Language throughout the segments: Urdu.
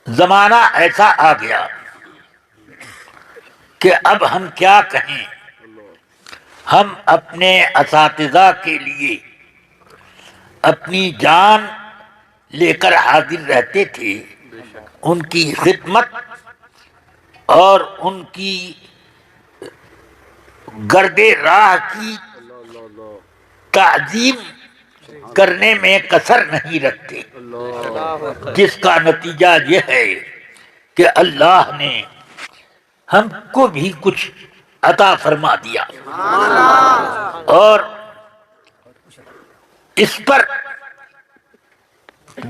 زمانہ ایسا آ گیا کہ اب ہم کیا کہیں. ہم اپنے اساتذہ کے لیے اپنی جان لے کر حاضر رہتے تھے. ان کی خدمت اور ان کی گرد راہ کی تعظیم کرنے میں کسر نہیں رکھتے، جس کا نتیجہ یہ ہے کہ اللہ نے ہم کو بھی کچھ عطا فرما دیا. اور اس پر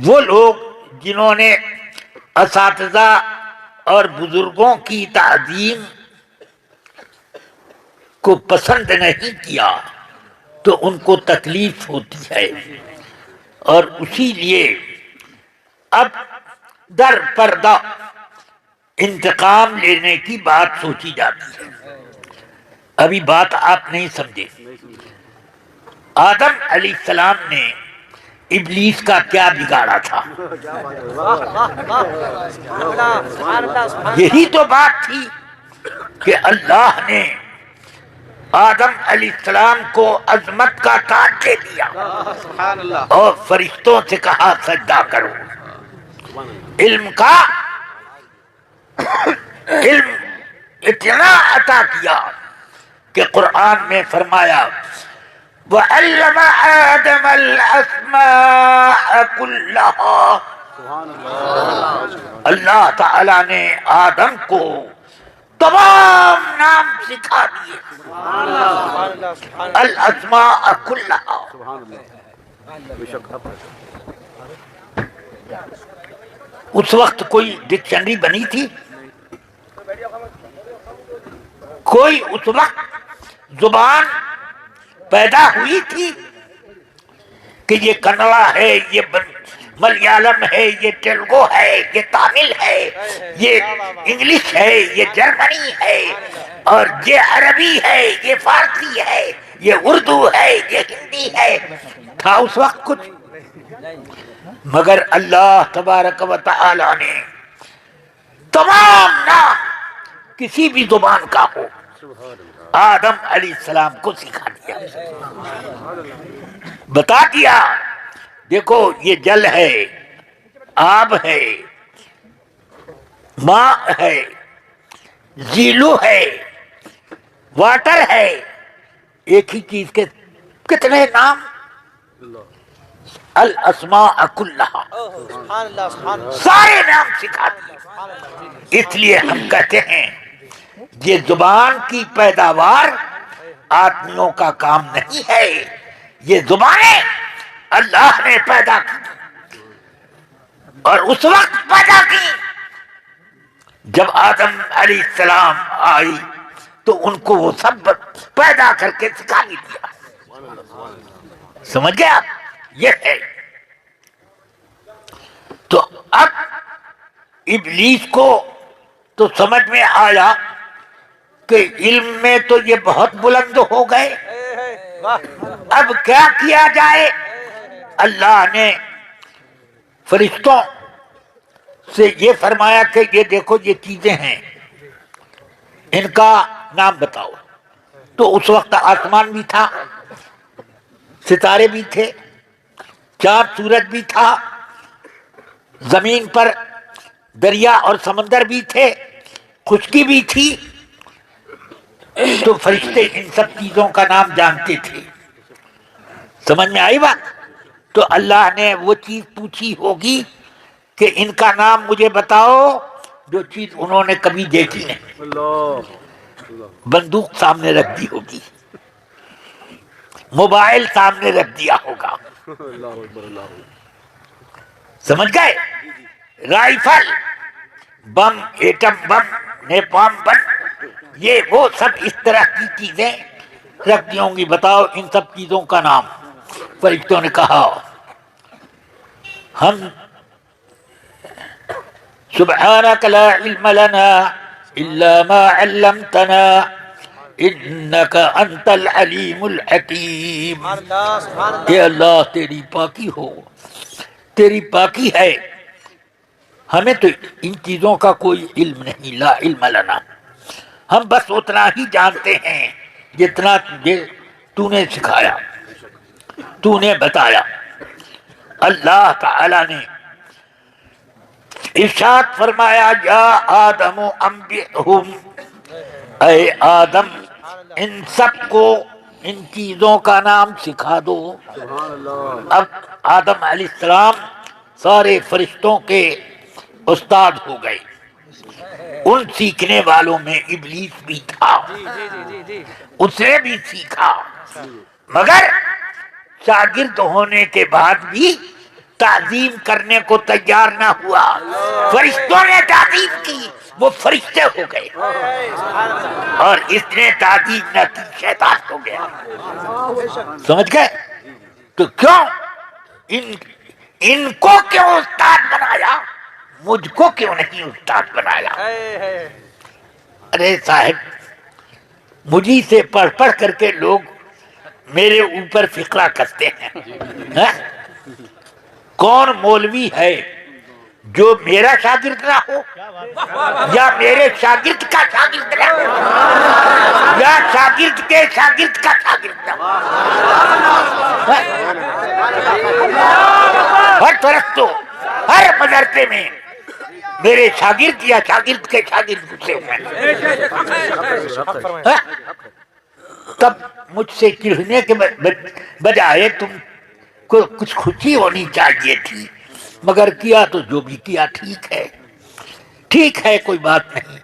وہ لوگ جنہوں نے اساتذہ اور بزرگوں کی تعظیم کو پسند نہیں کیا تو ان کو تکلیف ہوتی ہے، اور اسی لیے اب در پردہ انتقام لینے کی بات سوچی جاتی ہے. ابھی بات آپ نہیں سمجھے. آدم علیہ السلام نے ابلیس کا کیا بگاڑا تھا؟ یہی تو بات تھی کہ اللہ نے آدم علیہ السلام کو عظمت کا تاج دے دیا اور فرشتوں سے کہا سجدہ کرو. علم کا علم اتنا عطا کیا کہ قرآن میں فرمایا وَعَلَّمَ آدَمَ الْأَسْمَاءَ كُلَّهَا. اللہ تعالی نے آدم کو تمام نام سکھا دیے. الاسماء کلھا. اس وقت کوئی ڈکشنری بنی تھی؟ کوئی اس وقت زبان پیدا ہوئی تھی کہ یہ کنڑا ہے، یہ ملیالم ہے، یہ تیلگو ہے، یہ تامل ہے، یہ انگلش ہے، یہ جرمنی ہے، اور یہ عربی ہے، یہ فارسی ہے، یہ اردو ہے، یہ ہندی ہے؟ تھا اس وقت کچھ؟ مگر اللہ تبارک و تعالی نے تمام نام کسی بھی زبان کا ہو آدم علیہ السلام کو سکھا دیا، بتا دیا دیکھو یہ جل ہے، آب ہے، ماء ہے، زیلو ہے، واٹر ہے. ایک ہی چیز کے کتنے نام؟ الاسماء کلھا. سارے نام سکھا دیے. اس لیے ہم کہتے ہیں یہ زبان کی پیداوار آدمیوں کا کام نہیں ہے، یہ زبانیں اللہ نے پیدا کی، اور اس وقت پیدا کی جب آدم علیہ السلام آئی تو ان کو وہ سب پیدا کر کے سکھا بھی دیا. سمجھ گئے آپ؟ یہ ہے. تو اب ابلیس کو تو سمجھ میں آیا کہ علم میں تو یہ بہت بلند ہو گئے، اب کیا کیا جائے؟ اللہ نے فرشتوں سے یہ فرمایا کہ یہ دیکھو یہ چیزیں ہیں، ان کا نام بتاؤ. تو اس وقت آسمان بھی تھا، ستارے بھی تھے، چاند سورج بھی تھا، زمین پر دریا اور سمندر بھی تھے، خشکی بھی تھی. تو فرشتے ان سب چیزوں کا نام جانتے تھے. سمجھ میں آئی بات؟ تو اللہ نے وہ چیز پوچھی ہوگی کہ ان کا نام مجھے بتاؤ جو چیز انہوں نے کبھی دیکھی نہیں. بندوق سامنے رکھ دی ہوگی، موبائل سامنے رکھ دیا ہوگا، سمجھ گئے؟ رائفل، بم، ایٹم بم، نیپام بم، یہ وہ سب اس طرح کی چیزیں رکھ دی ہوں گی. بتاؤ ان سب چیزوں کا نام. فرشتوں نے کہا ہم سبحانک لا علم لنا الا ما علمتنا انک انت العلیم الحکیم. کہ اللہ تیری پاکی ہو، تیری پاکی ہے، ہمیں تو ان چیزوں کا کوئی علم نہیں، لا علم لنا، ہم بس اتنا ہی جانتے ہیں جتنا تو نے سکھایا، تو نے بتایا۔ اللہ تعالی نے ارشاد فرمایا یا آدم انبئہم، اے آدم ان سب کو ان چیزوں کا نام سکھا دو۔ اب آدم علیہ السلام سارے فرشتوں کے استاد ہو گئے، ان سیکھنے والوں میں ابلیس بھی تھا، اس نے بھی سیکھا، مگر شاگرد ہونے کے بعد بھی تعظیم کرنے کو تیار نہ ہوا۔ فرشتوں نے تعظیم کی، وہ فرشتے ہو گئے، اور اس نے تعظیم نہ کی، شیطان ہو گیا۔ سمجھ گئے؟ تو کیوں ان کو کیوں استاد بنایا، مجھ کو کیوں نہیں استاد بنایا؟ ارے صاحب، مجھی سے پڑھ پڑھ کر کے لوگ میرے اوپر فقرہ کرتے ہیں۔ کون مولوی ہے جو میرا شاگرد نہ ہو، یا میرے شاگرد کا شاگرد نہ ہو، یا شاگرد کے شاگرد کا شاگرد نہ ہو؟ ہر طرف تو ہر مدرسے میں میرے شاگرد یا شاگرد کے شاگرد گھسے ہوئے ہیں۔ تب مجھ سے چڑھنے کے بجائے تم کو کچھ خوشی ہونی چاہیے تھی، مگر کیا تو جو بھی کیا ٹھیک ہے، ٹھیک ہے، کوئی بات نہیں۔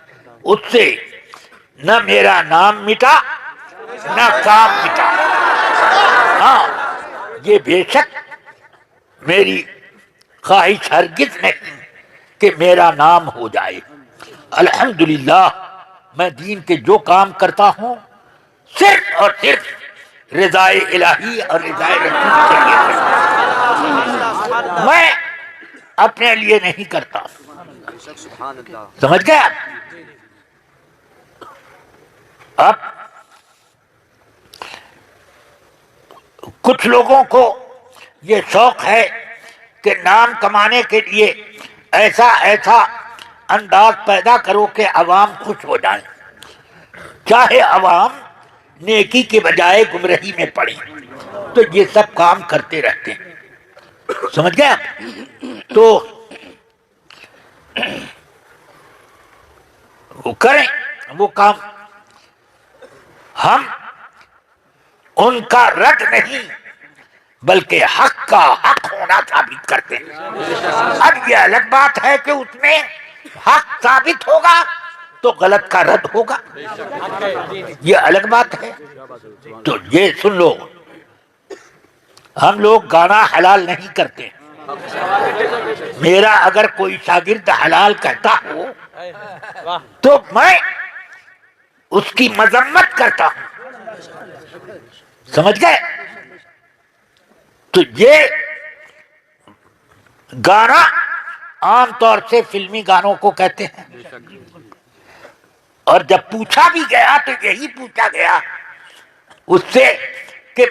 اس سے نہ میرا نام مٹا نہ کام مٹا۔ ہاں، یہ بے شک میری خواہش ہرگز نہیں کہ میرا نام ہو جائے۔ الحمدللہ میں دین کے جو کام کرتا ہوں صرف اور صرف رضائے الہی اور رضائے رسول کے لیے کرتا ہوں، میں اپنے لیے نہیں کرتا۔ سمجھ گئے آپ؟ اب کچھ لوگوں کو یہ شوق ہے کہ نام کمانے کے لیے ایسا انداز پیدا کرو کہ عوام خوش ہو جائیں، چاہے عوام نیکی کے بجائے گمراہی میں پڑے، تو یہ سب کام کرتے رہتے ہیں۔ سمجھ گئے آپ؟ تو وہ کریں وہ کام، ہم ان کا رد نہیں بلکہ حق کا حق ہونا ثابت کرتے ہیں۔ اب یہ الگ بات ہے کہ اس میں حق ثابت ہوگا تو غلط کا رد ہوگا، یہ الگ بات ہے۔ تو یہ سن لو، ہم لوگ گانا حلال نہیں کرتے۔ میرا اگر کوئی شاگرد حلال کہتا ہو تو میں اس کی مذمت کرتا ہوں۔ سمجھ گئے؟ تو یہ گانا عام طور سے فلمی گانوں کو کہتے ہیں، اور جب پوچھا بھی گیا تو یہی پوچھا گیا اس سے کہ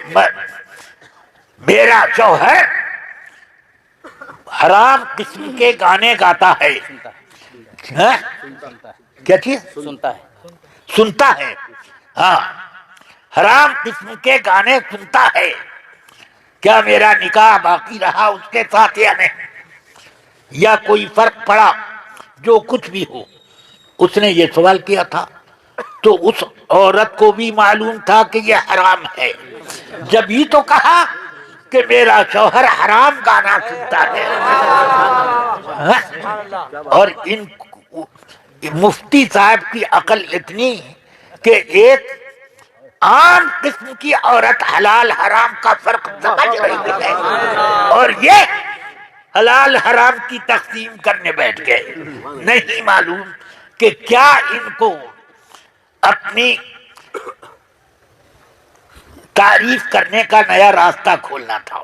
میرا شوہر حرام قسم کے گانے گاتا ہے، کیا چیز سنتا ہے؟ ہاں، حرام قسم کے گانے سنتا ہے، کیا میرا نکاح باقی رہا اس کے ساتھ یا نہیں، یا کوئی فرق پڑا؟ جو کچھ بھی ہو، اس نے یہ سوال کیا تھا، تو اس عورت کو بھی معلوم تھا کہ یہ حرام ہے، جب ہی تو کہا کہ میرا شوہر حرام گانا سنتا ہے۔ اور ان مفتی صاحب کی عقل اتنی کہ ایک عام قسم کی عورت حلال حرام کا فرق سمجھ رہی ہے، اور یہ حلال حرام کی تقسیم کرنے بیٹھ گئے۔ نہیں معلوم کہ کیا ان کو اپنی تعریف کرنے کا نیا راستہ کھولنا تھا۔